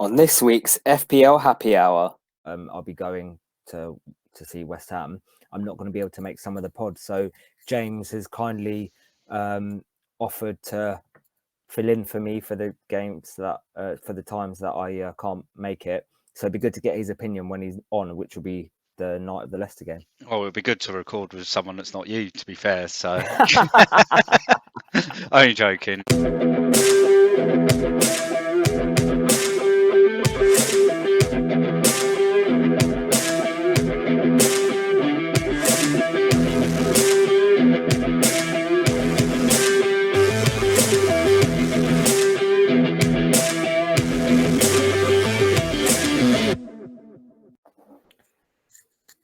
On this week's FPL Happy Hour, I'll be going to see West Ham. I'm not going to be able to make some of the pods, so James has kindly offered to fill in for me for the games that for the times that I can't make it. So it'd be good to get his opinion when he's on, which will be the night of the Leicester game. Oh, it'd be good to record with someone that's not you, to be fair. So, only joking.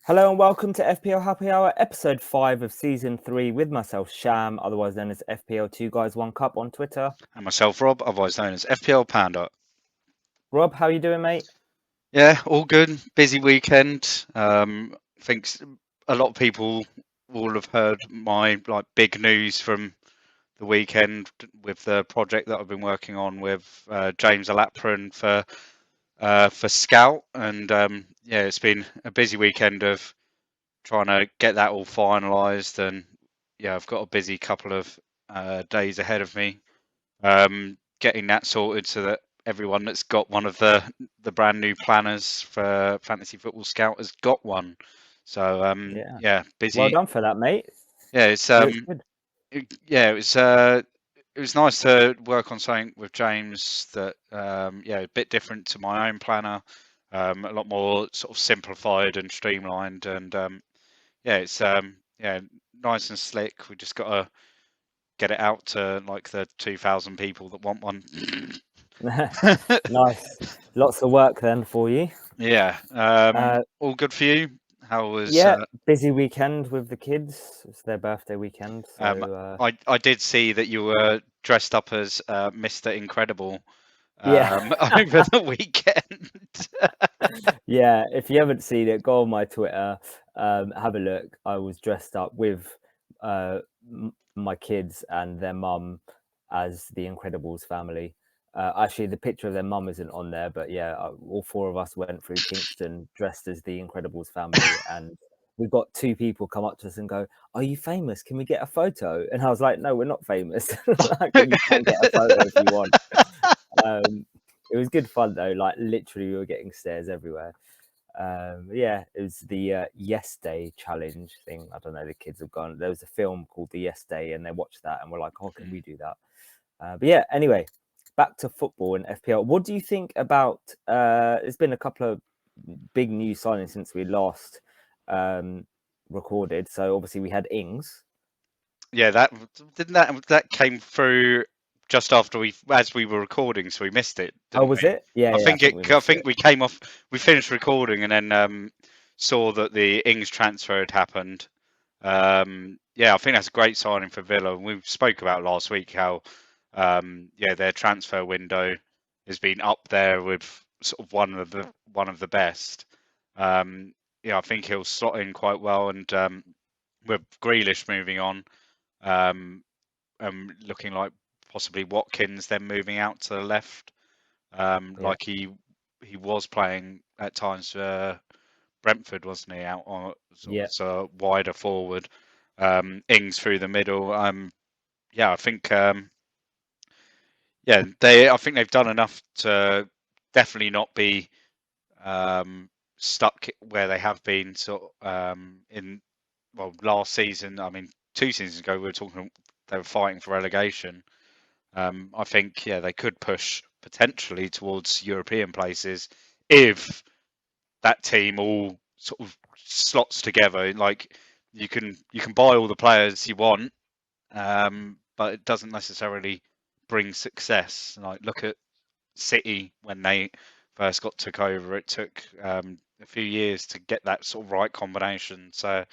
Hello and welcome to FPL Happy Hour, episode 5 of season 3 with myself, Sham, otherwise known as FPL 2 Guys 1 Cup on Twitter. And myself, Rob, otherwise known as FPL Panda. Rob, how you doing, mate? Yeah, all good. Busy weekend. Think a lot of people will have heard my big news from the weekend with the project that I've been working on with James Alapran for Scout, and yeah, it's been a busy weekend of trying to get that all finalised, and yeah, I've got a busy couple of days ahead of me, getting that sorted so that everyone that's got one of the brand new planners for Fantasy Football Scout has got one. So yeah, busy. Well done for that, mate. Yeah, it's good. it was nice to work on something with James that yeah, a bit different to my own planner, a lot more sort of simplified and streamlined, and yeah, it's yeah, nice and slick. We just got to get it out to like the 2,000 people that want one. Nice. Lots of work then for you. Yeah. All good for you? How was? Yeah, busy weekend with the kids. It's their birthday weekend. So I did see that you were dressed up as Mr. Incredible yeah. over the weekend. Yeah, if you haven't seen it, go on my Twitter, have a look. I was dressed up with my kids and their mum as the Incredibles family. Actually, the picture of their mum isn't on there, but yeah, all 4 of us went through Kingston dressed as the Incredibles family, and we got 2 people come up to us and go, "Are you famous? Can we get a photo?" And I was like, "No, we're not famous. Like, you can get a photo if you want." It was good fun though. Like literally, we were getting stares everywhere. Yeah, it was the Yes Day challenge thing. I don't know. The kids have gone. There was a film called The Yes Day, and they watched that and were like, "Oh, can we do that?" But yeah. Anyway, back to football and FPL. What do you think about? There's been a couple of big new signings since we last recorded. So obviously we had Ings. Yeah, that came through just after as we were recording, so we missed it. Oh, was it? Yeah, I think I think we came off. We finished recording and then saw that the Ings transfer had happened. Yeah, I think that's a great signing for Villa. We spoke about last week how yeah, their transfer window has been up there with sort of one of the best. Yeah, I think he'll slot in quite well, and with Grealish moving on, looking like possibly Watkins then moving out to the left, like he was playing at times for Brentford, wasn't he, out on sort of wider forward, Ings through the middle. Yeah, I think yeah, I think they've done enough to definitely not be stuck where they have been in last season. I mean, 2 seasons ago we were talking they were fighting for relegation. I think yeah, they could push potentially towards European places if that team all sort of slots together. Like you can buy all the players you want, but it doesn't necessarily bring success. Like look at City when they first took over. It took a few years to get that sort of right combination. So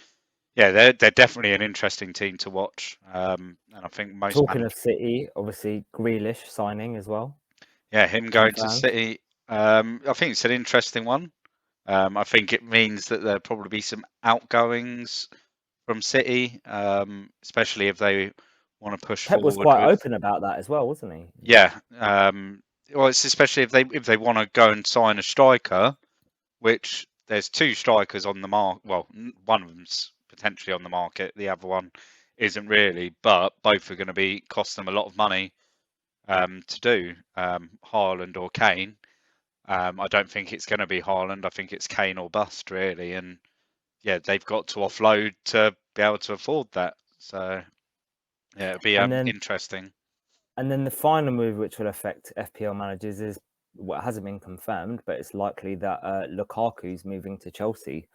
yeah, they're definitely an interesting team to watch. And I think most talking of City, obviously Grealish signing as well. Yeah, him going to City. I think it's an interesting one. I think it means that there'll probably be some outgoings from City, especially if they want to push Pep forward. was quite open about that as well, wasn't he? Yeah, Well, it's especially if they want to go and sign a striker, which there's two strikers on the market. Well, one of them's potentially on the market. The other one isn't really, but both are going to be cost them a lot of money to do. Haaland or Kane. I don't think it's going to be Haaland. I think it's Kane or bust really, and yeah, they've got to offload to be able to afford that. So yeah, it'll be interesting. And then the final move, which will affect FPL managers, is what hasn't been confirmed, but it's likely that Lukaku's moving to Chelsea.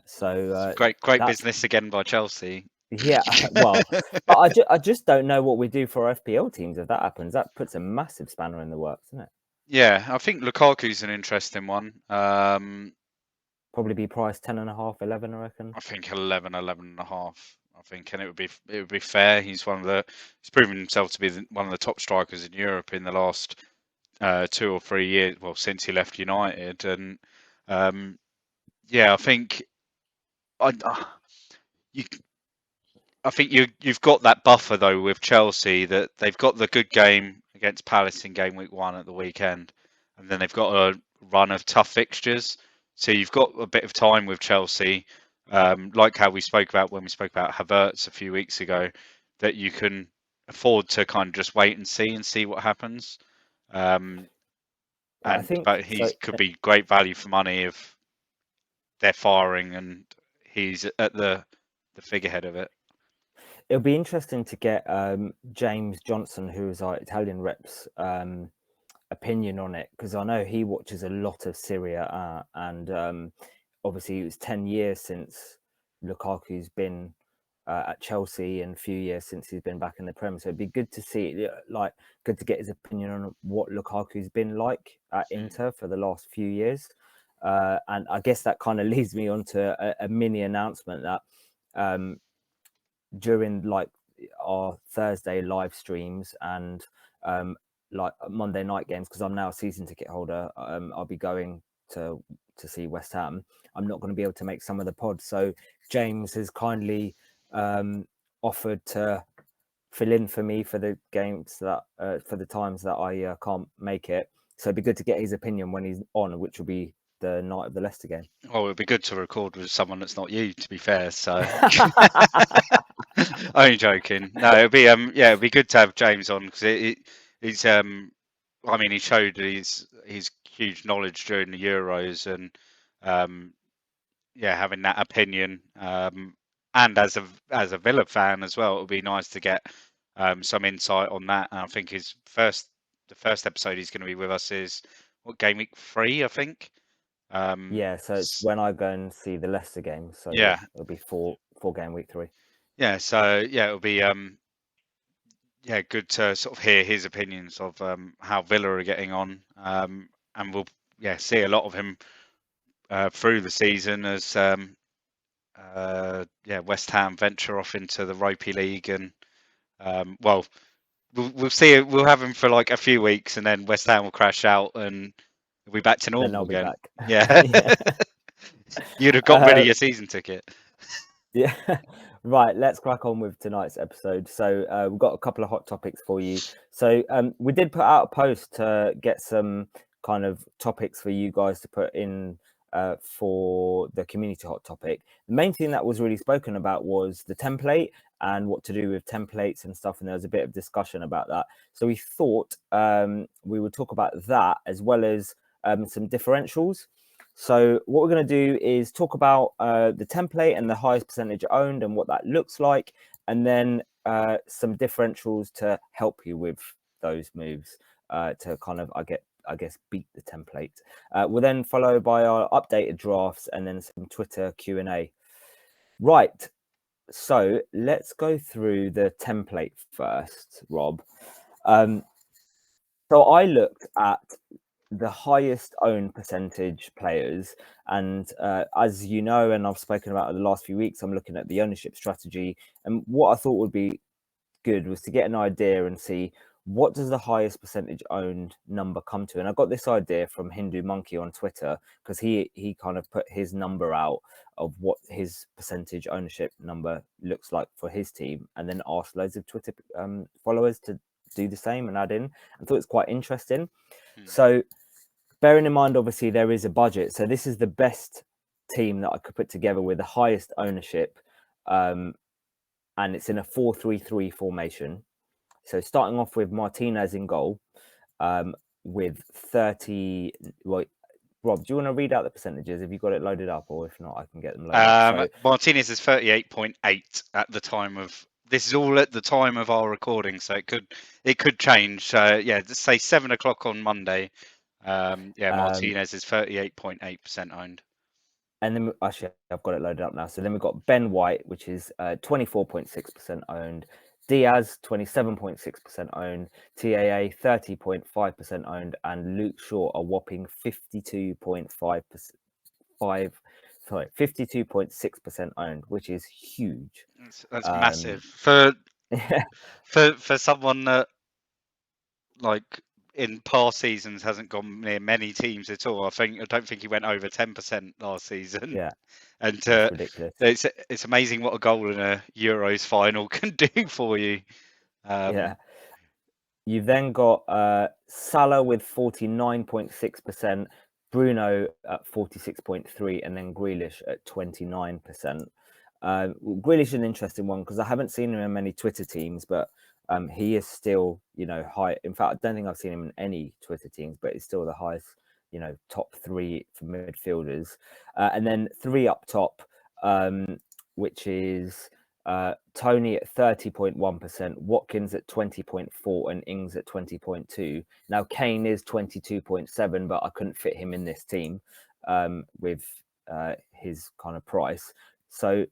So great business again by Chelsea. Yeah, well, but I just don't know what we do for FPL teams if that happens. That puts a massive spanner in the works, doesn't it? Yeah, I think Lukaku's an interesting one. Probably be priced 10.5, 11, I reckon. I think 11 and a half. I think, and it would be fair. He's proven himself to be one of the top strikers in Europe in the last 2 or 3 years. Well, since he left United, and yeah, I think I think you've got that buffer though with Chelsea, that they've got the good game against Palace in game week 1 at the weekend, and then they've got a run of tough fixtures. So you've got a bit of time with Chelsea, like how we spoke about when we spoke about Havertz a few weeks ago, that you can afford to kind of just wait and see what happens. But he could be great value for money if they're firing and he's at the figurehead of it. It'll be interesting to get James Johnson, who is our Italian rep's opinion on it, because I know he watches a lot of Serie A, and obviously it was 10 years since Lukaku's been at Chelsea and a few years since he's been back in the Premier. So it'd be good to see, good to get his opinion on what Lukaku's been like at Inter for the last few years. And I guess that kind of leads me on to a mini announcement that during like our Thursday live streams and like Monday night games, because I'm now a season ticket holder, I'll be going to see West Ham. I'm not going to be able to make some of the pods, so James has kindly offered to fill in for me for the games that for the times that I can't make it. So it'd be good to get his opinion when he's on, which will be the night of the Leicester game. Oh, it'd be good to record with someone that's not you, to be fair. So only joking. No, it'd be good to have James on, because he's I mean, he showed his huge knowledge during the Euros, and having that opinion, and as a Villa fan as well, it would be nice to get some insight on that. And I think the first episode he's going to be with us is game week 3, I think. So it's when I go and see the Leicester game. So it'll be four game week 3. Yeah, so it'll be good to sort of hear his opinions of how Villa are getting on, and we'll see a lot of him through the season as West Ham venture off into the Ropey League, and we'll see. We'll have him for like a few weeks, and then West Ham will crash out, and we'll be back to normal again. Yeah. You'd have got rid of your season ticket. Yeah. Right, let's crack on with tonight's episode. So we've got a couple of hot topics for you. So we did put out a post to get some kind of topics for you guys to put in for the community hot topic. The main thing that was really spoken about was the template and what to do with templates and stuff, and there was a bit of discussion about that. So we thought we would talk about that, as well as some differentials. So what we're going to do is talk about the template and the highest percentage owned and what that looks like, and then some differentials to help you with those moves to kind of, I guess, beat the template. We'll then follow by our updated drafts and then some Twitter Q&A. Right, so let's go through the template first, Rob. So I looked at the highest owned percentage players, and as you know, and I've spoken about in the last few weeks, I'm looking at the ownership strategy, and what I thought would be good was to get an idea and see what does the highest percentage owned number come to. And I got this idea from Hindu Monkey on Twitter, because he kind of put his number out of what his percentage ownership number looks like for his team, and then asked loads of Twitter followers to do the same and add in. I thought it's quite interesting. Hmm. So bearing in mind, obviously, there is a budget. So this is the best team that I could put together with the highest ownership. And it's in a 4-3-3 formation. So starting off with Martinez in goal, with 30. Well, Rob, do you want to read out the percentages? Have you got it loaded up, or if not, I can get them loaded up. So, Martinez is 38.8 at the time of this. Is all at the time of our recording, so it could change. Yeah, just say 7 o'clock on Monday. Martinez is 38.8% owned. And then actually, I've got it loaded up now. So then we've got Ben White, which is 24.6% owned. Diaz, 27.6% owned. TAA, 30.5% owned. And Luke Shaw, a whopping 52.6% owned, which is huge. That's massive for someone that, like, in past seasons hasn't gone near many teams at all. I don't think he went over 10% last season. Yeah, and it's ridiculous. It's amazing what a goal in a Euros final can do for you. Yeah. You've then got Salah with 49.6%, Bruno at 46.3%, and then Grealish at 29%. Grealish is an interesting one because I haven't seen him in many Twitter teams, but he is still, high. In fact, I don't think I've seen him in any Twitter teams, but he's still the highest, top 3 for midfielders. And then 3 up top, which is Tony at 30.1%, Watkins at 20.4%, and Ings at 20.2%. Now, Kane is 22.7%, but I couldn't fit him in this team with his kind of price. So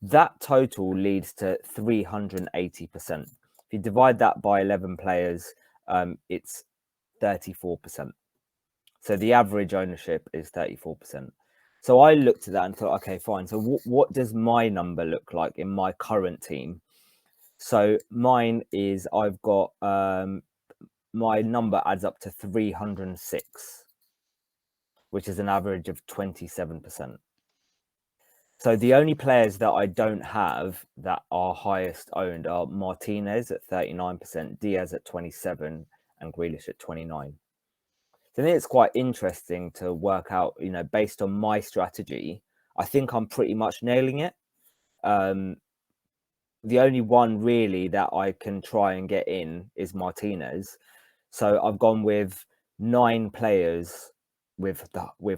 that total leads to 380%. If you divide that by 11 players, it's 34%. So the average ownership is 34%. So I looked at that and thought, okay, fine. So what does my number look like in my current team? So mine is, I've got, my number adds up to 306, which is an average of 27%. So the only players that I don't have that are highest owned are Martinez at 39%, Diaz at 27%, and Grealish at 29%. So I think it's quite interesting to work out, based on my strategy, I think I'm pretty much nailing it. The only one really that I can try and get in is Martinez. So I've gone with 9 players with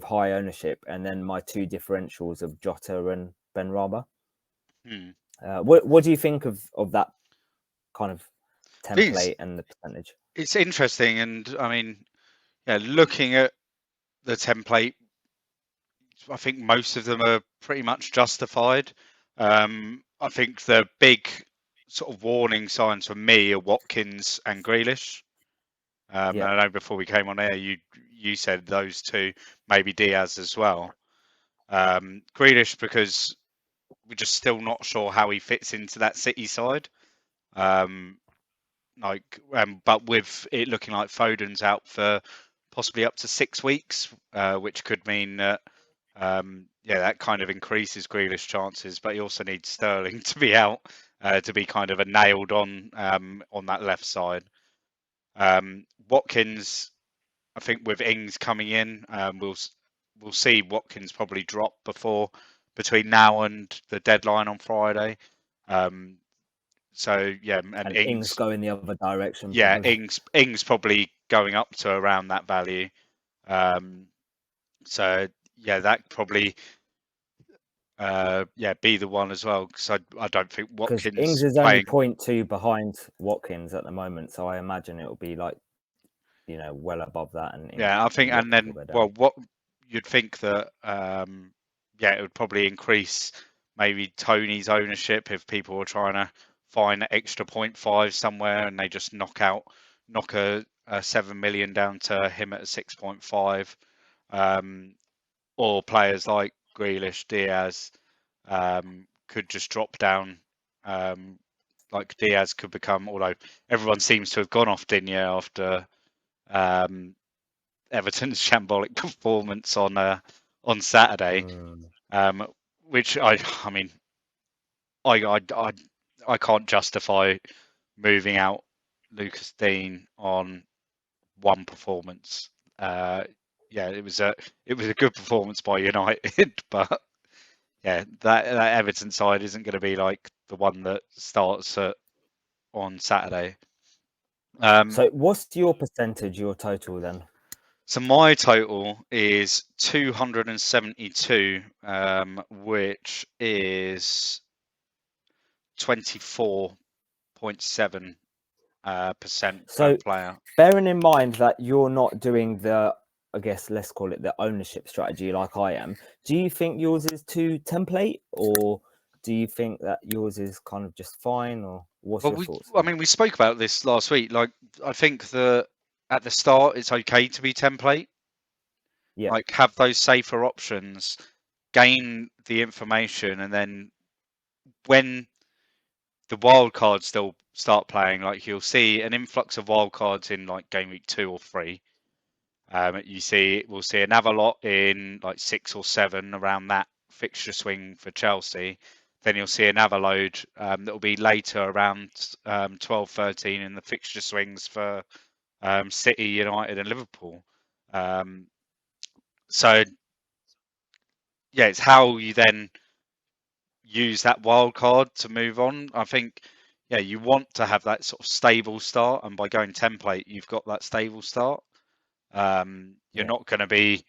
high ownership, and then my 2 differentials of Jota and Benrahma. What do you think of that kind of template and the percentage? It's interesting, and I mean, looking at the template, I think most of them are pretty much justified. I think the big sort of warning signs for me are Watkins and Grealish. And I know before we came on air, you said those 2, maybe Diaz as well. Grealish, because we're just still not sure how he fits into that City side. But with it looking like Foden's out for possibly up to 6 weeks, which could mean that that kind of increases Grealish chances. But he also needs Sterling to be out to be kind of a nailed on that left side. Watkins, I think with Ings coming in, we'll see Watkins probably drop between now and the deadline on Friday. So yeah, and Ings going the other direction. Yeah, probably. Ings probably going up to around that value. So yeah, that probably be the one as well, because I don't think Watkins. Ings is only 0.2 behind Watkins at the moment, so I imagine it will be like, well above that. And I think, and then what you'd think that it would probably increase maybe Tony's ownership if people were trying to find an extra 0.5 somewhere and they just knock a 7 million down to him at a 6.5, or players like Grealish, Diaz could just drop down. Like Diaz could become, although everyone seems to have gone off Digne after Everton's shambolic performance on Saturday, which I can't justify moving out Lucas Dean on one performance. It was a good performance by United, but yeah, that Everton side isn't going to be like the one that starts on Saturday. So what's your percentage, your total then? So my total is 272, which is 24.7% per So player. bearing in mind that you're not doing the, I guess, let's call it the ownership strategy like I am, do you think yours is too template, or do you think that yours is kind of just fine, or what's Well, your thoughts? we spoke about this last week. Like, I think that at the start, it's okay to be template. Yeah. Like, have those safer options, gain the information, and then when the wild cards still start playing, like you'll see an influx of wild cards in like game week 2 or 3. We'll see another lot in like 6 or 7 around that fixture swing for Chelsea. Then you'll see another load that will be later around 12, 13 in the fixture swings for City, United, and Liverpool. So yeah, it's how you then use that wild card to move on. I think, yeah, you want to have that sort of stable start, and by going template, you've got that stable start. You're not going to be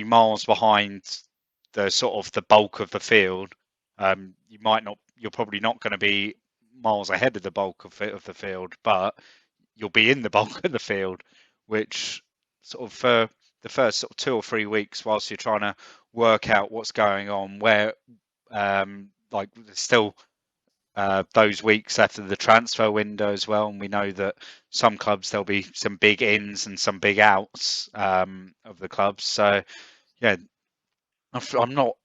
miles behind the sort of the bulk of the field. You're probably not going to be miles ahead of the bulk of the field, but you'll be in the bulk of the field, which sort of for the first sort of 2 or 3 weeks, whilst you're trying to work out what's going on, where like there's still those weeks after the transfer window as well, and we know that some clubs there'll be some big ins and some big outs of the clubs. So yeah, I'm not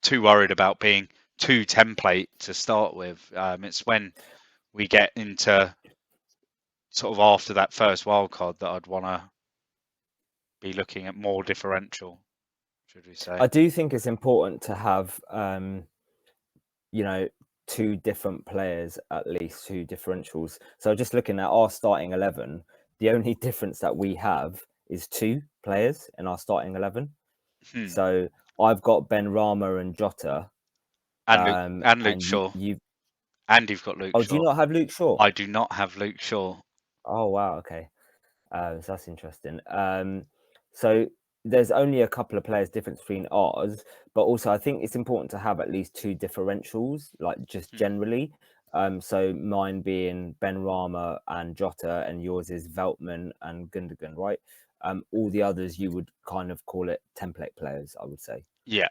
too worried about being too template to start with. It's when we get into sort of after that first wild card that I'd want to be looking at more differential, should we say? I do think it's important to have, two different players, at least 2 differentials. So just looking at our starting 11, the only difference that we have is 2 players in our starting 11. So I've got Ben Rama and Jota. And Luke Shaw. And you've got Luke Shaw. Oh, do you not have Luke Shaw? I do not have Luke Shaw. Oh, wow. Okay. So that's interesting. So there's only a couple of players difference between ours, but also I think it's important to have at least 2 differentials, like just generally. So mine being Ben Rama and Jota, and yours is Veltman and Gundogan, right? All the others you would kind of call it template players, I would say. Yeah.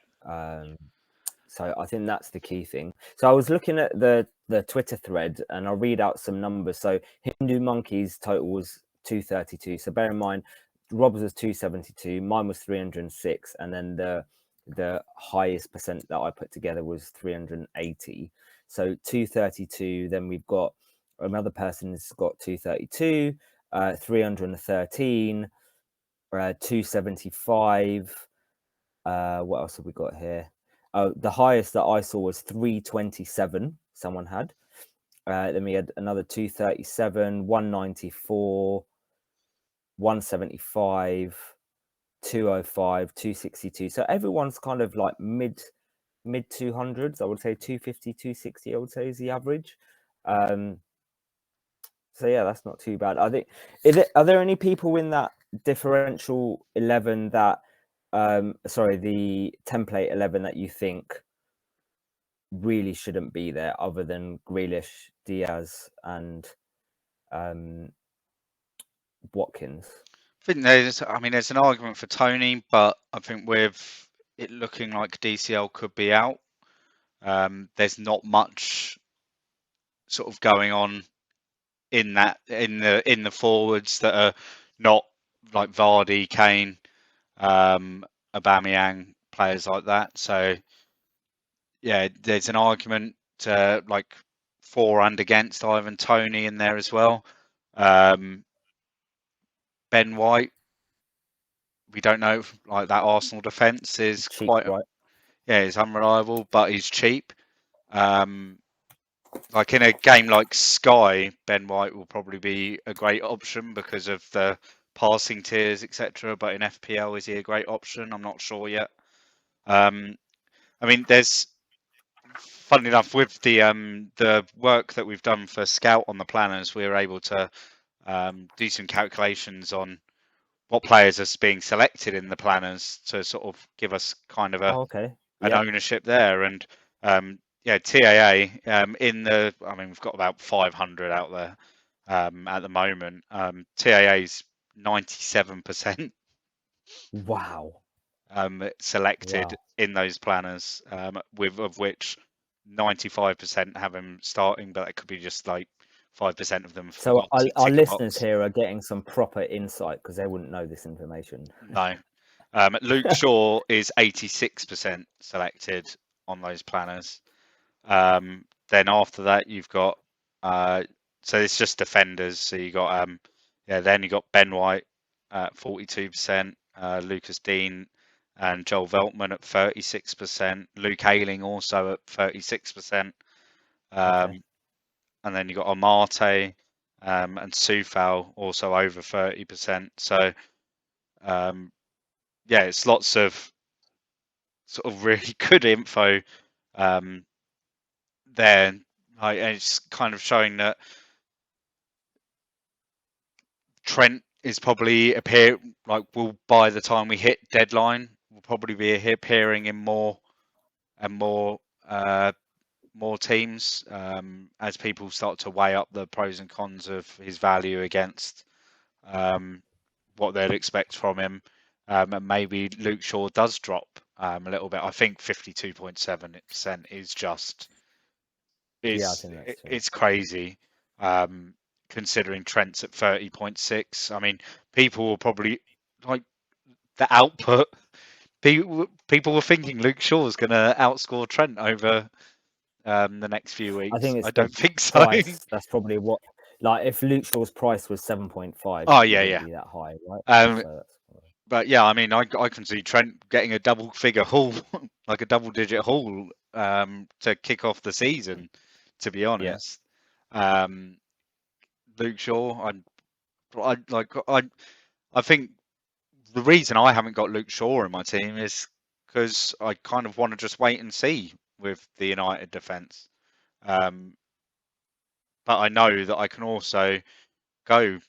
So I think that's the key thing. So I was looking at the Twitter thread, and I'll read out some numbers. So Hindu Monkey's total was 232. So bear in mind, Rob's was 272, mine was 306, and then the highest percent that I put together was 380. So 232. Then we've got another person's got 232, 313, 275. What else have we got here? The highest that I saw was 327. Someone had. Then we had another 237, 194, 175, 205, 262. So everyone's kind of like mid 200s. I would say 250, 260. I would say is the average. So yeah, that's not too bad. I think. Are there any people in that differential 11 that? The template 11 that you think really shouldn't be there, other than Grealish, Diaz, and Watkins? I think there's an argument for Tony, but I think with it looking like DCL could be out, there's not much sort of going on in the forwards that are not like Vardy, Kane, Aubameyang, players like that. So yeah, there's an argument like for and against Ivan Toney in there as well. Ben White, we don't know if, like, that Arsenal defence is Cheap, quite right? Yeah, he's unreliable, but he's cheap. like in a game like Sky, Ben White will probably be a great option because of the passing tiers, etc. But in FPL, is he a great option? I'm not sure yet. I mean, there's funnily enough with the work that we've done for Scout on the planners, we were able to do some calculations on what players are being selected in the planners to sort of give us kind of Okay. an Yeah. ownership there. And yeah, TAA in the, I mean, we've got about 500 out there at the moment. TAA's 97% Wow. selected Wow. in those planners, with of which 95% have him starting, but that could be just like 5% of them So forgot to our tick a listeners box. here are getting some proper insight because they wouldn't know this information. No. Luke Shaw is 86% selected on those planners. Then after that, you've got so it's just defenders. So you got then you got Ben White at 42%, Lucas Dean and Joel Veltman at 36%, Luke Ayling also at 36%, Okay. and then you got Amate and Sufal also over 30%. So yeah, it's lots of sort of really good info there. And it's kind of showing that Trent is probably will by the time we hit deadline, will probably be appearing in more and more teams as people start to weigh up the pros and cons of his value against what they'd expect from him. And maybe Luke Shaw does drop a little bit. I think 52.7% is just Yeah, I think that's true. it's crazy. Considering Trent's at 30.6. I mean, people will probably like the output. People were thinking Luke Shaw's going to outscore Trent over the next few weeks. I think it's I the don't think so. price. That's probably what. Like, if Luke Shaw's price was 7.5, Oh it yeah, wouldn't yeah. be that high, right? So that's But yeah, I mean, I can see Trent getting a double figure haul, like a double digit haul, to kick off the season. To be honest, Luke Shaw, I think the reason I haven't got Luke Shaw in my team is because I kind of want to just wait and see with the United defence. But I know that I can also go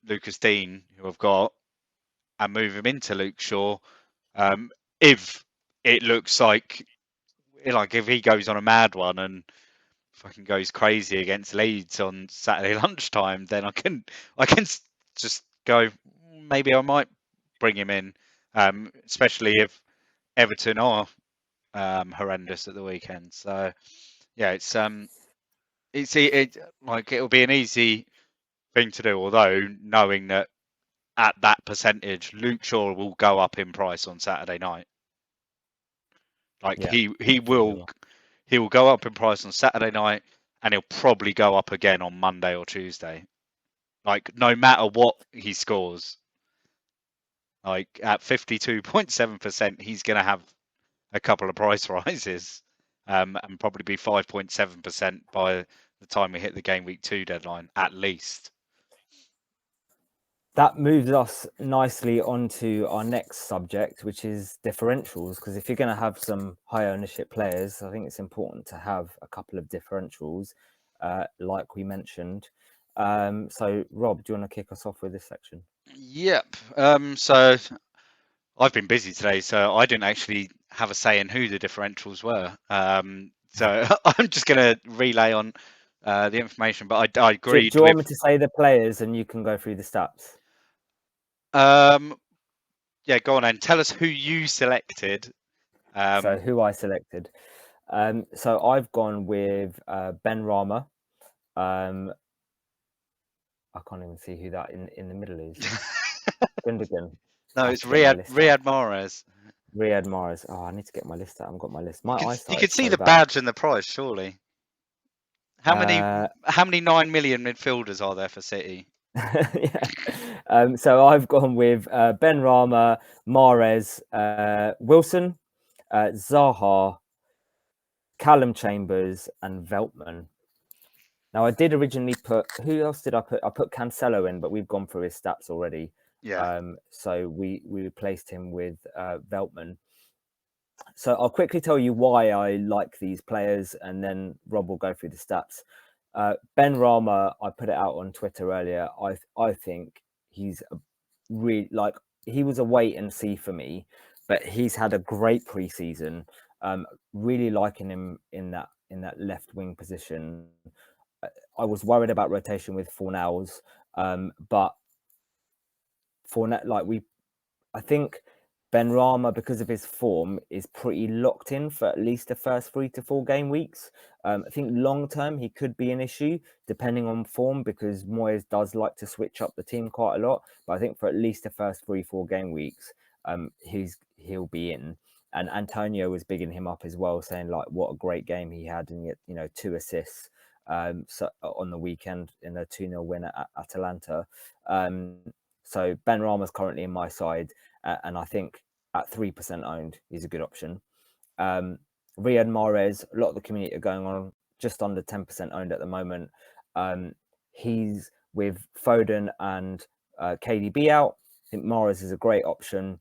Lucas Dean, who I've got, and move him into Luke Shaw if it looks like if he goes on a mad one and fucking goes crazy against Leeds on Saturday lunchtime, then I can just go. Maybe I might bring him in, especially if Everton are horrendous at the weekend. So yeah, like it'll be an easy thing to do. Although knowing that at that percentage, Luke Shaw will go up in price on Saturday night. Like yeah. he will go up in price on Saturday night, and he'll probably go up again on Monday or Tuesday. Like no matter what he scores, like at 52.7%, he's going to have a couple of price rises, and probably be 5.7% by the time we hit the game week 2 deadline, at least. That moves us nicely onto our next subject, which is differentials. Because if you're going to have some high ownership players, I think it's important to have a couple of differentials, like we mentioned. So, Rob, do you want to kick us off with this section? Yep. So I've been busy today, so I didn't actually have a say in who the differentials were. So I'm just going to relay on the information, but I agreed Do you want me with. to say the players and you can go through the stats? Yeah, go on and tell us who you selected. So who I selected. So I've gone with Ben Rama. I can't even see who that in the middle is. Gundogan. No, I have it's to get my list out. Riyad Mahrez. Riyad Mahrez. Oh, I need to get my list out. I haven't got my list. My You eyesight could is see so the bad. badge and the price, surely. How many 9 million midfielders are there for City? Yeah. So I've gone with Ben Rama, Mahrez, Wilson, Zaha, Callum Chambers, and Veltman. Now, I did originally put, who else did I put? I put Cancelo in, but we've gone through his stats already. Yeah. So we replaced him with Veltman. So I'll quickly tell you why I like these players, and then Rob will go through the stats. Ben Rama, I put it out on Twitter earlier. I think he's really like, he was a wait and see for me, but he's had a great preseason. Really liking him in that left wing position. I was worried about rotation with Fornals, but Fournette, I think Ben Rama, because of his form, is pretty locked in for at least the first 3 to 4 game weeks. I think long term he could be an issue depending on form, because Moyes does like to switch up the team quite a lot. But I think for at least the first 3-4 game weeks, he'll be in. And Antonio was bigging him up as well, saying like what a great game he had, and yet 2 assists so on the weekend in a 2-0 win at Atalanta. So Ben Rama's currently in my side, and I think at 3% owned, he's a good option. Riyad Mahrez, a lot of the community are going on just under 10% owned at the moment. He's with Foden and KDB out. I think Mahrez is a great option,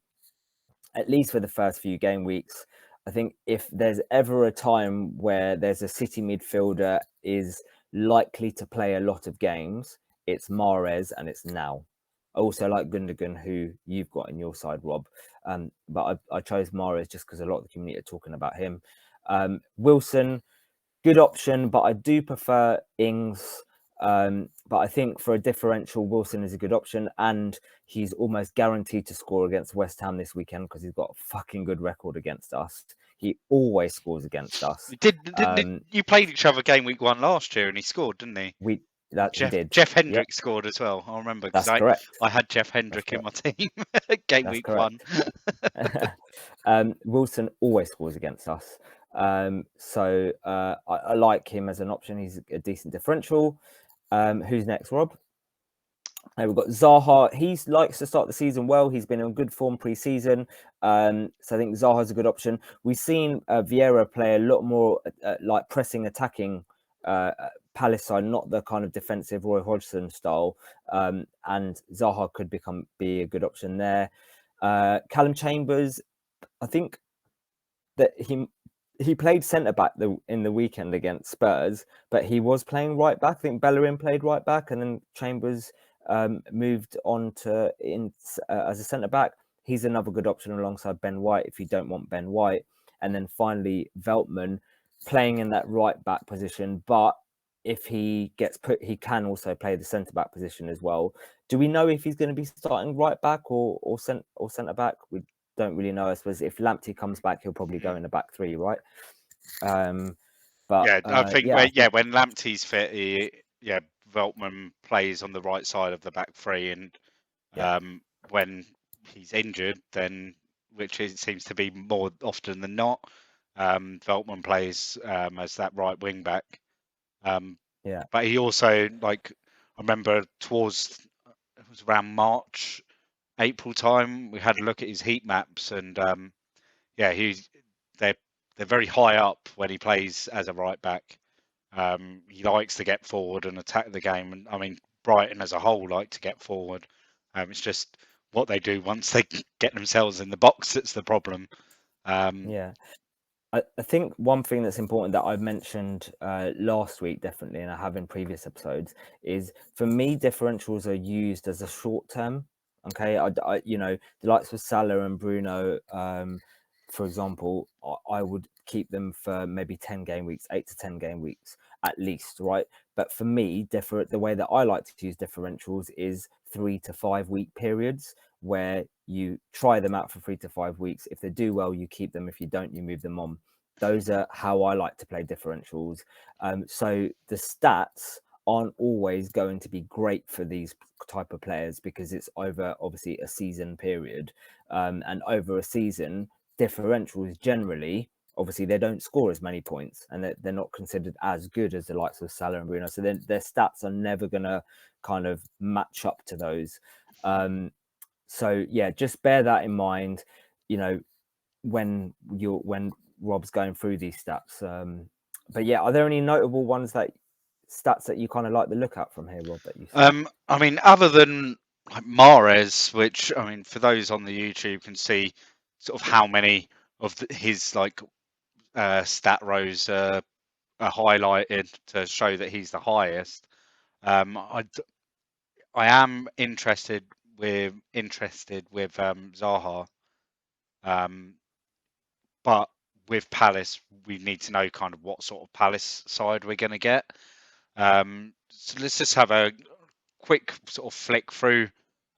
at least for the first few game weeks. I think if there's ever a time where there's a City midfielder is likely to play a lot of games, it's Mahrez, and it's now. I also like Gundogan, who you've got in your side, Rob. But I chose Mahrez just because a lot of the community are talking about him. Wilson, good option, but I do prefer Ings. But I think for a differential, Wilson is a good option, and he's almost guaranteed to score against West Ham this weekend because he's got a fucking good record against us. He always scores against us. Didn't you played each other game week 1 last year and he scored, didn't he? He did. Jeff Hendrick scored as well. I remember because I had Jeff Hendrick in my team game week 1. Wilson always scores against us. So I like him as an option. He's a decent differential. Who's next, Rob? We've got Zaha. He likes to start the season well. He's been in good form pre-season. So I think Zaha's a good option. We've seen Vieira play a lot more like pressing, attacking Palace side, not the kind of defensive Roy Hodgson style. And Zaha could be a good option there. Callum Chambers, I think that he played centre back in the weekend against Spurs, but he was playing right back. I think Bellerin played right back, and then Chambers moved on to as a centre back. He's another good option alongside Ben White if you don't want Ben White. And then finally, Veltman playing in that right back position, but if he gets put, he can also play the centre back position as well. Do we know if he's going to be starting right back or centre back? We don't really know. I suppose if Lamptey comes back, he'll probably go in the back 3, right? But I think when Lamptey's fit, Veltman plays on the right side of the back 3, and when he's injured, then which it seems to be more often than not, Veltman plays as that right wing back. But he also, like, I remember it was around March, April time, we had a look at his heat maps, and they're very high up when he plays as a right back. He likes to get forward and attack the game, and I mean Brighton as a whole like to get forward. It's just what they do once they get themselves in the box that's the problem. I think one thing that's important that I mentioned last week, definitely, and I have in previous episodes, is for me, differentials are used as a short term. Okay, the likes of Salah and Bruno, for example, I would keep them for maybe 10 game weeks, 8 to 10 game weeks at least, right? But for me, the way that I like to use differentials is 3 to 5 week periods where you try them out for 3 to 5 weeks. If they do well, you keep them. If you don't, you move them on. Those are how I like to play differentials. So the stats aren't always going to be great for these type of players because it's over obviously a season period, and over a season, differentials generally, obviously they don't score as many points, and they're not considered as good as the likes of Salah and Bruno. So then their stats are never going to kind of match up to those. So yeah, just bear that in mind, when Rob's going through these stats. But yeah, are there any notable ones that stats that you kind of like the look at from here, Rob? That you see? I mean, other than like Mahrez, which I mean, for those on the YouTube can see sort of how many of his like stat rows are highlighted to show that he's the highest. I am interested with Zaha, but with Palace, we need to know kind of what sort of Palace side we're going to get. So let's just have a quick sort of flick through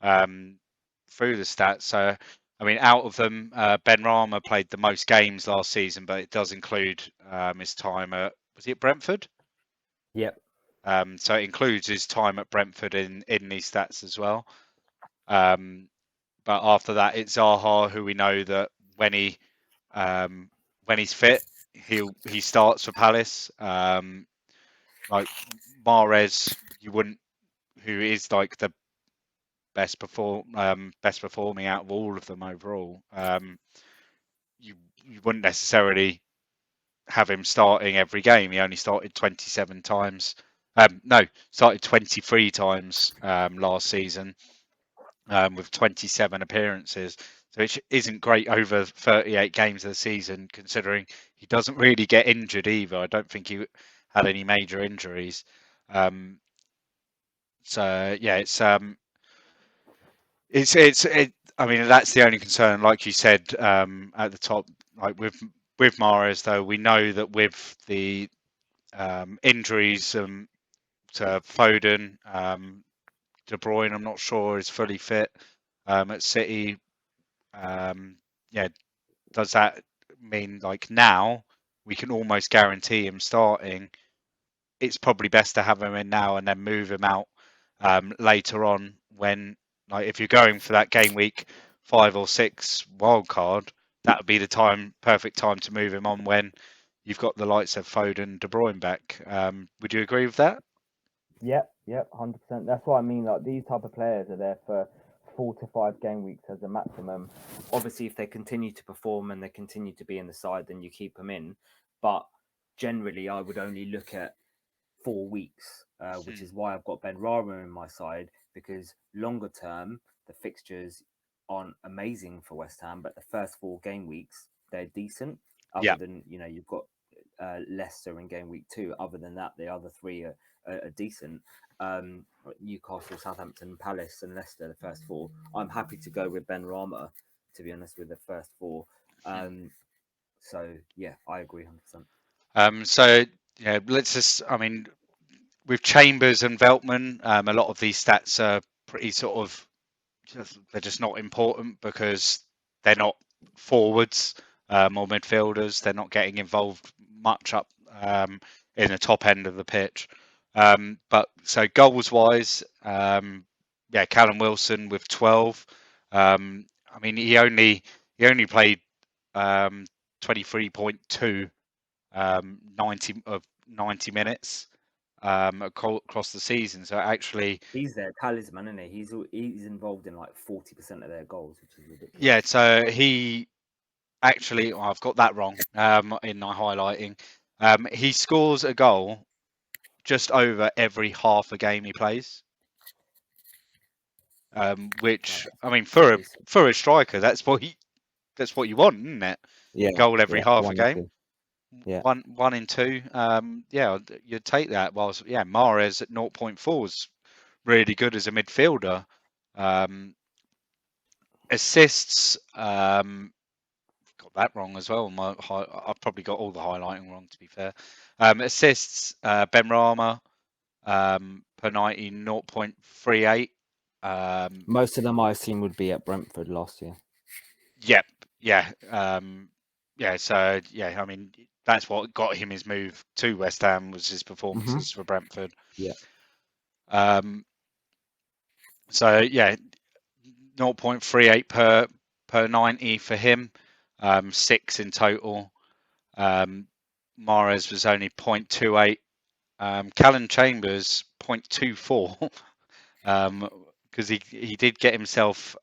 the stats. So, I mean, out of them, Ben Rama played the most games last season, but it does include his time at, was he at Brentford? Yep. So it includes his time at Brentford in these stats as well. But after that, it's Zaha, who we know that when he's fit, he starts for Palace. Like Mahrez, who is like the best performing out of all of them overall. You wouldn't necessarily have him starting every game. He only started 27 times. Started 23 times last season with 27 appearances. So it isn't great over 38 games of the season, considering he doesn't really get injured either. I don't think he had any major injuries. So yeah, I mean, that's the only concern, like you said at the top, like with Mahrez, though we know that with the injuries to Foden, De Bruyne, I'm not sure is fully fit at City. Does that mean like now we can almost guarantee him starting? It's probably best to have him in now and then move him out later on when, like, if you're going for that game week 5 or 6 wild card, that would be the perfect time to move him on when you've got the likes of Foden, De Bruyne back. Would you agree with that? Yep, 100%. That's what I mean. Like, these type of players are there for 4 to 5 game weeks as a maximum. Obviously, if they continue to perform and they continue to be in the side, then you keep them in. But generally, I would only look at 4 weeks, which is why I've got Ben Rama in my side, because longer term, the fixtures aren't amazing for West Ham, but the first 4 game weeks, they're decent. Other than, you've got Leicester in game week 2. Other than that, the other 3 are decent. Newcastle, Southampton, Palace, and Leicester, the first 4. I'm happy to go with Ben Rama, to be honest, with the first 4. So yeah, I agree 100%. So yeah, let's just. I mean, with Chambers and Veltman, a lot of these stats are pretty sort of. They're just not important because they're not forwards or midfielders. They're not getting involved much up in the top end of the pitch. But so goals wise, Callum Wilson with 12. I mean, he only played 23.2 90 minutes across the season. So actually, he's their talisman, isn't he? He's involved in like 40% of their goals, which is ridiculous. Yeah, so he actually, I've got that wrong in my highlighting. He scores a goal just over every half a game he plays. Which I mean, for a striker, that's what you want, isn't it? Yeah, goal every half a game. 2. Yeah, 1 in 2. You'd take that. Whilst Mahrez at 0.4 is really good as a midfielder. Assists, got that wrong as well. I've probably got all the highlighting wrong, to be fair. Assists, Ben Rama per 90, 0.38. most of them I've seen would be at Brentford last year. Yep. Yeah. So I mean, that's what got him his move to West Ham, was his performances for Brentford. Yeah. So 0.38 per 90 for him. 6 in total. Mahrez was only 0.28. Callum Chambers 0.24. Because he did get himself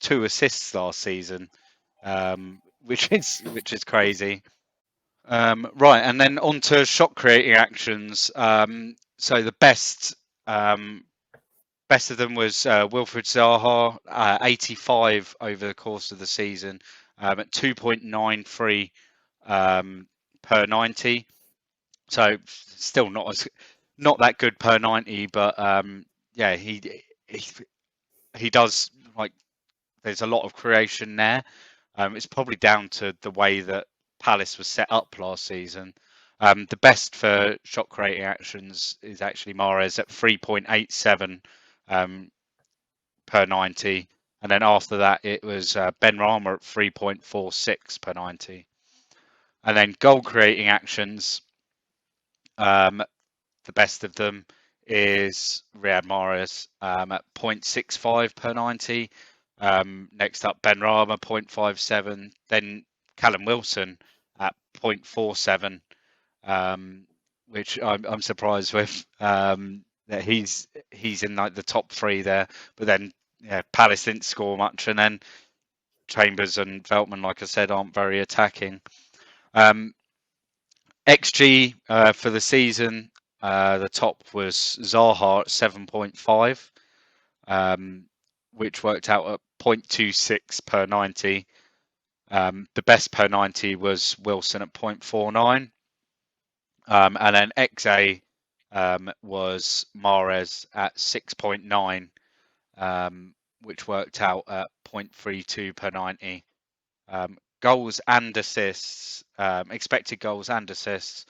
2 assists last season, which is crazy. Right, and then on to shot creating actions. So the best of them was Wilfred Zaha, 85 over the course of the season, at 2.93 per 90. So still not that good per 90, but yeah, he does, like, there's a lot of creation there. It's probably down to the way that Palace was set up last season. The best for shot creating actions is actually Mahrez at 3.87 per 90. And then after that, it was Benrahma at 3.46 per 90. And then goal creating actions, the best of them is Riyad Mahrez at 0.65 per 90. Next up, Benrahma 0.57. Then Callum Wilson at 0.47, which I'm surprised with. That he's in like the top three there. But then Palace didn't score much, and then Chambers and Veltman, like I said, aren't very attacking. XG for the season, the top was Zaha at 7.5, which worked out at 0.26 per 90. The best per 90 was Wilson at 0.49. And then XA was Mahrez at 6.9, which worked out at 0.32 per 90. Goals and assists, expected goals and assists,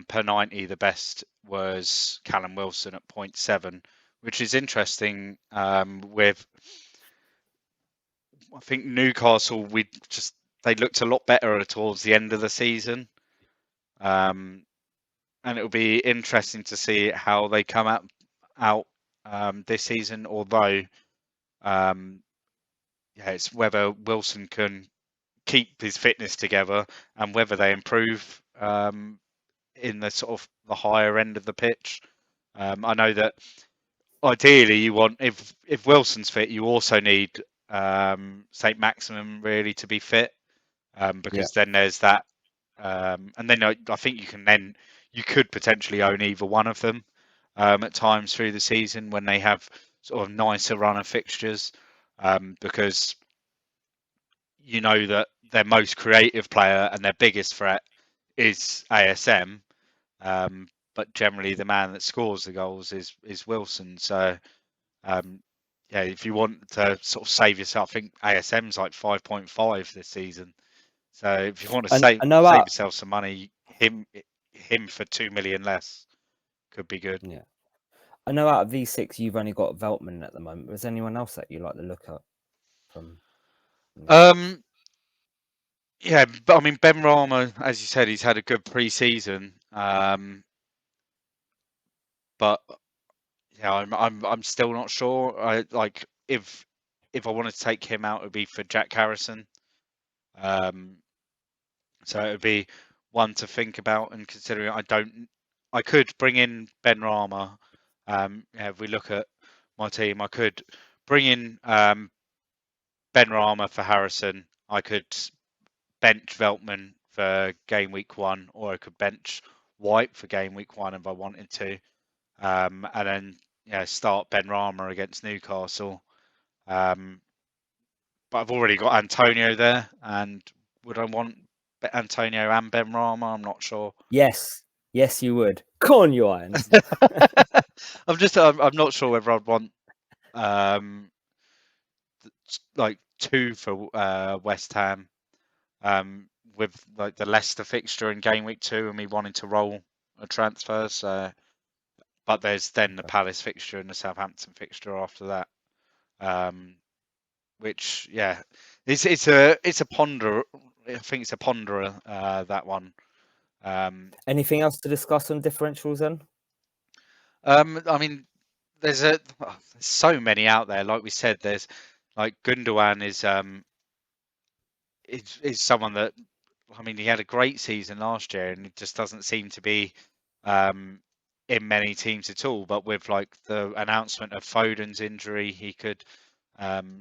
per 90, the best was Callum Wilson at 0.7, which is interesting. With, I think, Newcastle, they looked a lot better towards the end of the season, and it'll be interesting to see how they come out this season. Although, it's whether Wilson can keep his fitness together and whether they improve in the sort of the higher end of the pitch. I know that ideally you want, if Wilson's fit, you also need St. Maximin really to be fit, because then there's that, and then I think you could potentially own either one of them at times through the season when they have sort of nicer run of fixtures, because you know that their most creative player and their biggest threat is ASM, but generally the man that scores the goals is Wilson. So if you want to sort of save yourself, I think ASM's like 5.5 this season. So if you want to save yourself some money, him for 2 million less could be good. Yeah, I know out of these six, you've only got Veltman at the moment. Was anyone else that you like to look at from? Yeah, but I mean, Benrahma, as you said, he's had a good pre-season, but yeah, I'm still not sure. I like if I wanted to take him out, it would be for Jack Harrison. So it would be one to think about, and considering I could bring in Benrahma. If we look at my team, I could bring in Benrahma for Harrison. I could bench Veltman for game week 1, or I could bench White for game week 1 if I wanted to, and then start Benrahma against Newcastle. But I've already got Antonio there, and would I want Antonio and Benrahma? I'm not sure. Yes, you would. Come on, you Irons. I'm not sure whether I'd want like 2 for West Ham, with like the Leicester fixture in game week 2 and me wanting to roll a transfer. So, but there's then the Palace fixture and the Southampton fixture after that, which it's a ponder. I think it's a ponderer, that one. Anything else to discuss on differentials then? I mean, there's so many out there. Like we said, there's like Gundogan is someone that, I mean, he had a great season last year, and it just doesn't seem to be in many teams at all. But with like the announcement of Foden's injury, he could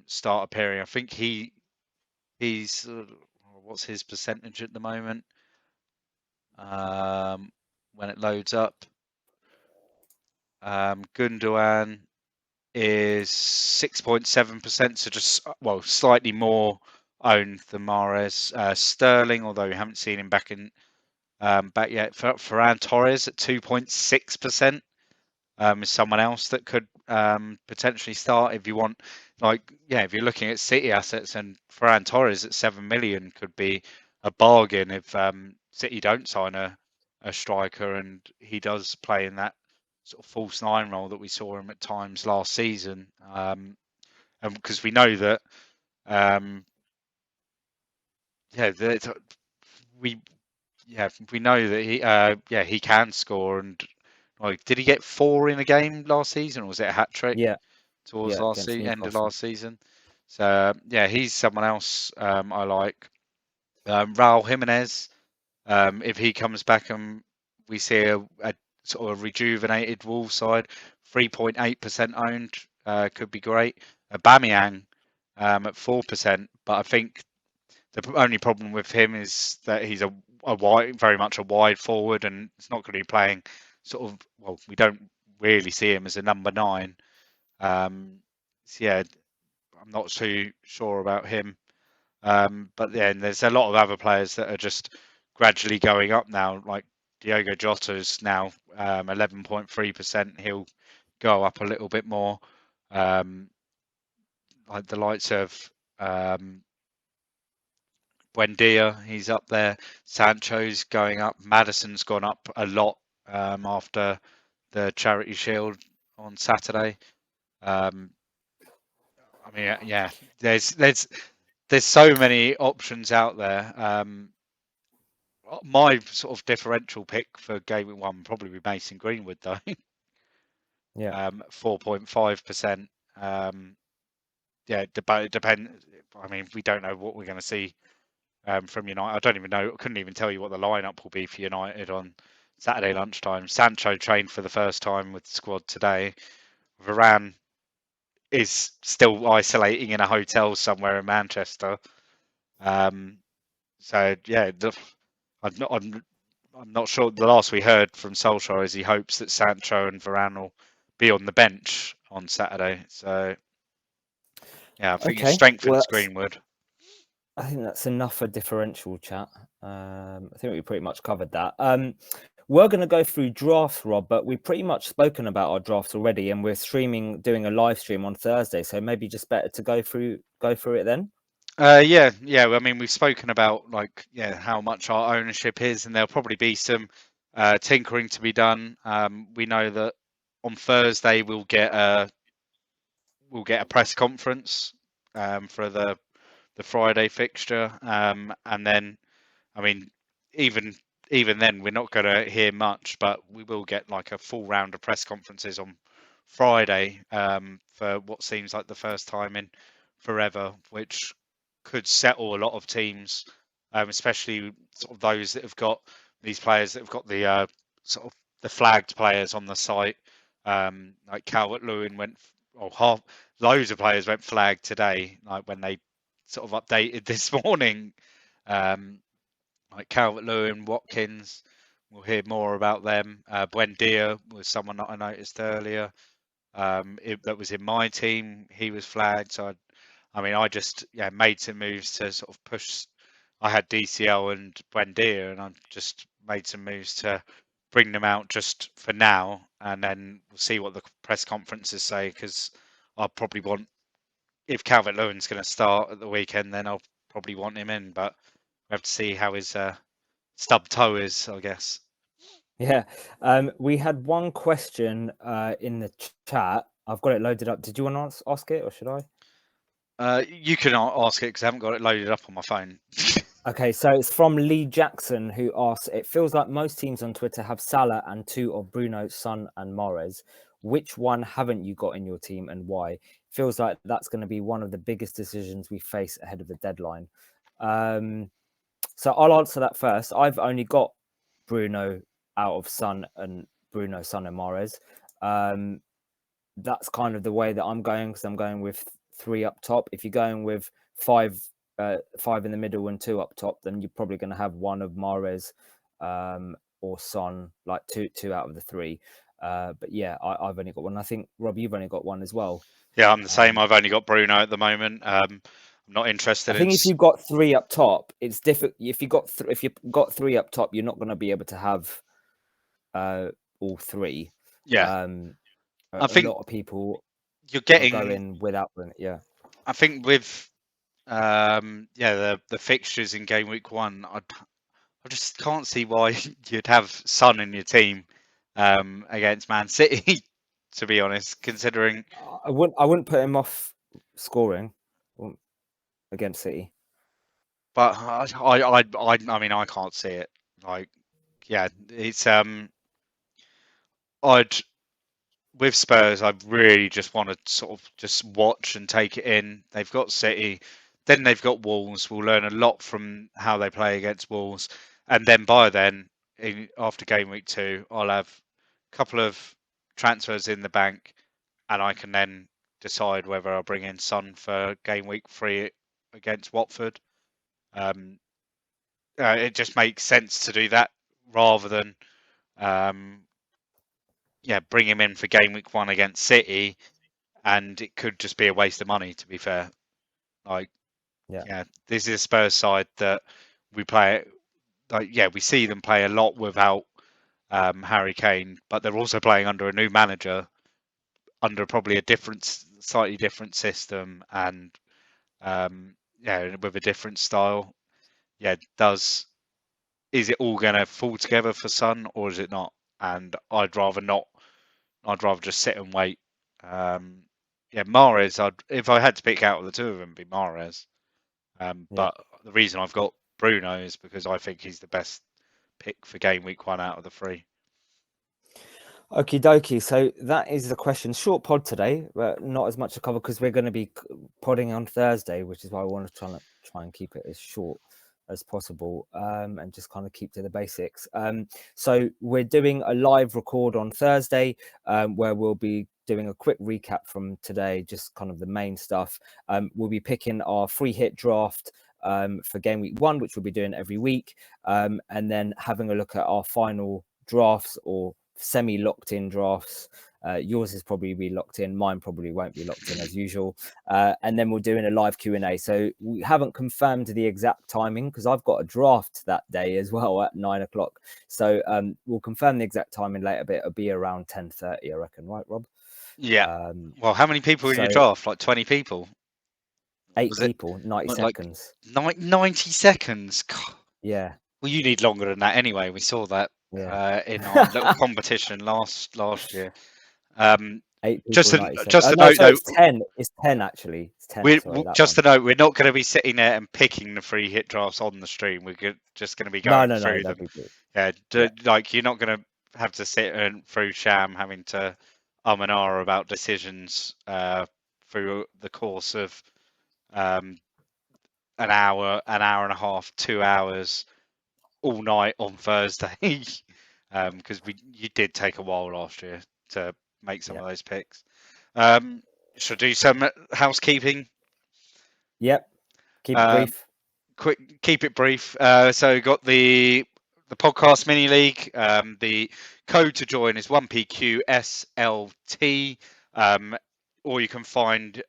start appearing. I think he's what's his percentage at the moment? when it loads up. Gundogan is 6.7%, so just slightly more owned than Mahrez. Sterling, although we haven't seen him back yet. Ferran Torres at 2.6%. Is someone else that could potentially start if you want, if you're looking at City assets, and Ferran Torres at 7 million could be a bargain if City don't sign a striker and he does play in that sort of false nine role that we saw him at times last season. And because we know that, we know that he can score. And did he get 4 in a game last season, or was it a hat trick? Yeah. Towards against end of Newcastle. last season. So he's someone else I like. Raul Jimenez, if he comes back and we see a sort of rejuvenated Wolves side, 3.8% owned, could be great. Aubameyang at 4%, but I think the only problem with him is that he's a wide, very much a wide forward, and it's not going to be playing we don't really see him as a number 9. I'm not too sure about him. But then there's a lot of other players that are just gradually going up now. Like Diogo Jota is now 11.3%. He'll go up a little bit more. Like the likes of Buendia, he's up there. Sancho's going up. Maddison's gone up a lot after the Charity Shield on Saturday. There's so many options out there. My sort of differential pick for game week 1 would probably be Mason Greenwood, though. 4.5%. Depend. I mean, we don't know what we're going to see from United. I don't even know. I couldn't even tell you what the lineup will be for United on Saturday lunchtime. Sancho trained for the first time with the squad today. Varane is still isolating in a hotel somewhere in Manchester. I'm not sure. The last we heard from Solskjaer is he hopes that Sancho and Varane will be on the bench on Saturday. So I think it strengthens Greenwood. I think that's enough for differential chat. I think we pretty much covered that. We're going to go through drafts, Rob, but we've pretty much spoken about our drafts already, and we're doing a live stream on Thursday. So maybe just better to go through it then. I mean, we've spoken about how much our ownership is, and there'll probably be some tinkering to be done. We know that on Thursday we'll get a press conference for the Friday fixture, and then, I mean, even then we're not going to hear much, but we will get a full round of press conferences on Friday for what seems like the first time in forever, which could settle a lot of teams, especially sort of those that have got these players that have got the sort of the flagged players on the site. Like Calvert-Lewin loads of players went flagged today, like when they sort of updated this morning. Like Calvert-Lewin, Watkins, we'll hear more about them. Buendia was someone that I noticed earlier. That was in my team. He was flagged, so I just made some moves to sort of push. I had DCL and Buendia, and I just made some moves to bring them out just for now, and then we'll see what the press conferences say, because I'll probably want, if Calvert-Lewin's going to start at the weekend, then I'll probably want him in, but we have to see how his stub toe is, I guess. Yeah. We had one question in the chat. I've got it loaded up. Did you want to ask it, or should I? You can ask it, because I haven't got it loaded up on my phone. Okay, so it's from Lee Jackson, who asks, it feels like most teams on Twitter have Salah and 2 of Bruno, Son and Mahrez. Which one haven't you got in your team, and why? Feels like that's going to be one of the biggest decisions we face ahead of the deadline. So I'll answer that first. I've only got Bruno out of Son and Mahrez. That's kind of the way that I'm going, because I'm going with 3 up top. If you're going with 5 in the middle and 2 up top, then you're probably going to have 1 of Mahrez or Son, like two out of the three. But yeah, I've only got one. I think Rob, you've only got one as well. Yeah, I'm the same. I've only got Bruno at the moment. I'm not interested. I think if you've got three up top, it's difficult. If you've got three up top, you're not going to be able to have all three. Yeah, I think a lot of people you're getting going without them. Yeah, I think with the fixtures in game week 1, I just can't see why you'd have Son in your team against Man City. To be honest, considering I wouldn't put him off scoring against City. But I mean, I can't see it. Like, yeah, it's I'd with Spurs, I really just want to sort of just watch and take it in. They've got City, then they've got Wolves. We'll learn a lot from how they play against Wolves, and then by then, after game week 2, I'll have a couple of transfers in the bank, and I can then decide whether I'll bring in Son for game week 3 against Watford. It just makes sense to do that rather than bring him in for game week 1 against City, and it could just be a waste of money, to be fair. Like, this is a Spurs side that we play. We see them play a lot without Harry Kane, but they're also playing under a new manager, under probably a slightly different system, and with a different style. Is it all going to fall together for Son, or is it not? And I'd rather not. I'd rather just sit and wait. Mahrez. If I had to pick out of the two of them, it'd be Mahrez. But the reason I've got Bruno is because I think he's the best pick for game week 1 out of the 3. Okie dokie. So that is the question. Short pod today, but not as much to cover because we're going to be podding on Thursday, which is why I want to try and keep it as short as possible and just kind of keep to the basics. So we're doing a live record on Thursday where we'll be doing a quick recap from today, just kind of the main stuff. We'll be picking our free hit draft for game week 1, which we'll be doing every week, and then having a look at our final drafts or semi locked in drafts. Yours is probably be locked in, mine probably won't be locked in as usual, and then we're doing a live Q&A. So we haven't confirmed the exact timing because I've got a draft that day as well at 9 o'clock. So we'll confirm the exact timing later, but it'll be around 10:30, I reckon, right, Rob? Yeah. Well, how many people in your draft? Like 20 people? 8 people, 90 seconds. 90 seconds? God. Yeah. Well, you need longer than that anyway. We saw that in our little competition last year. 8 people, just a note, though, it's 10. It's 10 actually. It's 10. Just a note, we're not going to be sitting there and picking the free hit drafts on the stream. We're just going to be going through them. Like you're not going to have to sit through Sham having to and ah about decisions through the course of an hour and a half, 2 hours, all night on Thursday. Because you did take a while last year to make some of those picks. Should I do some housekeeping? Yep. Keep it brief. Keep it brief. So got the podcast mini league. The code to join is 1PQSLT. Or you can find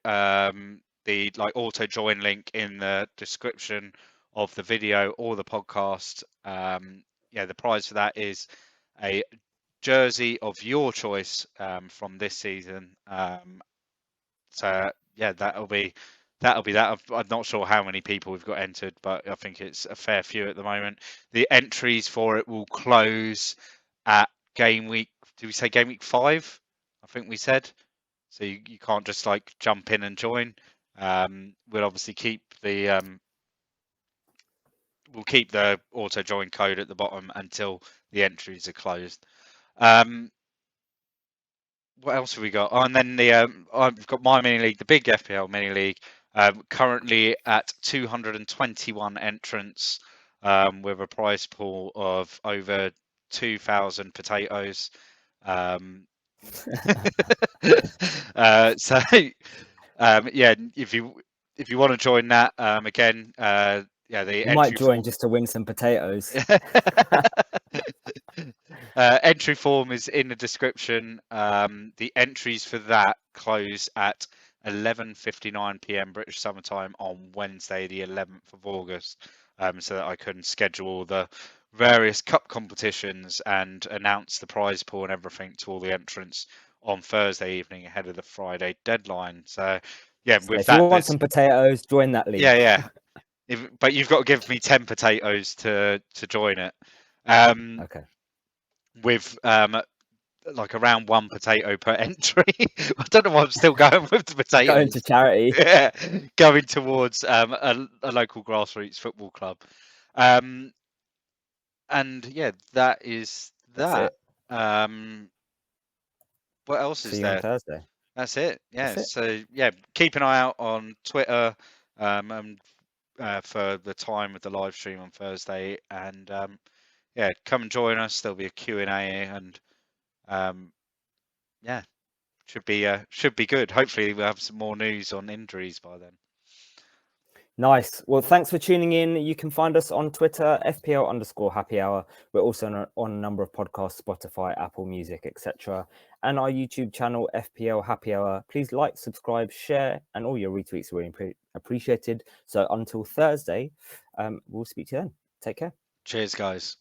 the auto join link in the description of the video or the podcast. The prize for that is a jersey of your choice from this season. That'll be that. I'm not sure how many people we've got entered, but I think it's a fair few at the moment. The entries for it will close at game week. Did we say game week 5? I think we said. So you can't just jump in and join. We'll obviously keep the auto join code at the bottom until the entries are closed. What else have we got? Oh, and then I've got my mini league, the big FPL mini league, currently at 221 entrants with a prize pool of over 2,000 potatoes. If you want to join that, again, the You might entry join form. just to win some potatoes. Entry form is in the description. The entries for that close at 11:59 p.m. British Summer Time on Wednesday, the 11th of August, so that I can schedule the various cup competitions and announce the prize pool and everything to all the entrants on Thursday evening ahead of the Friday deadline. So, yeah, So with if you that, want some potatoes, join that league. yeah. But you've got to give me 10 potatoes to join it. Okay. With like around 1 potato per entry. I don't know why I'm still going with the potatoes. Going to charity. Yeah, going towards a local grassroots football club. And yeah, that is that. That's What else See is you on there? Thursday. That's it. Yeah. That's it. So yeah, keep an eye out on Twitter and for the time of the live stream on Thursday. And yeah, come and join us. There'll be a Q&A and yeah, should be good. Hopefully we'll have some more news on injuries by then. Nice. Well, thanks for tuning in. You can find us on Twitter, FPL_Happy Hour. We're also on a number of podcasts, Spotify, Apple Music, etc. And our YouTube channel, FPL Happy Hour. Please like, subscribe, share, and all your retweets are really appreciated. So until Thursday, we'll speak to you then. Take care. Cheers, guys.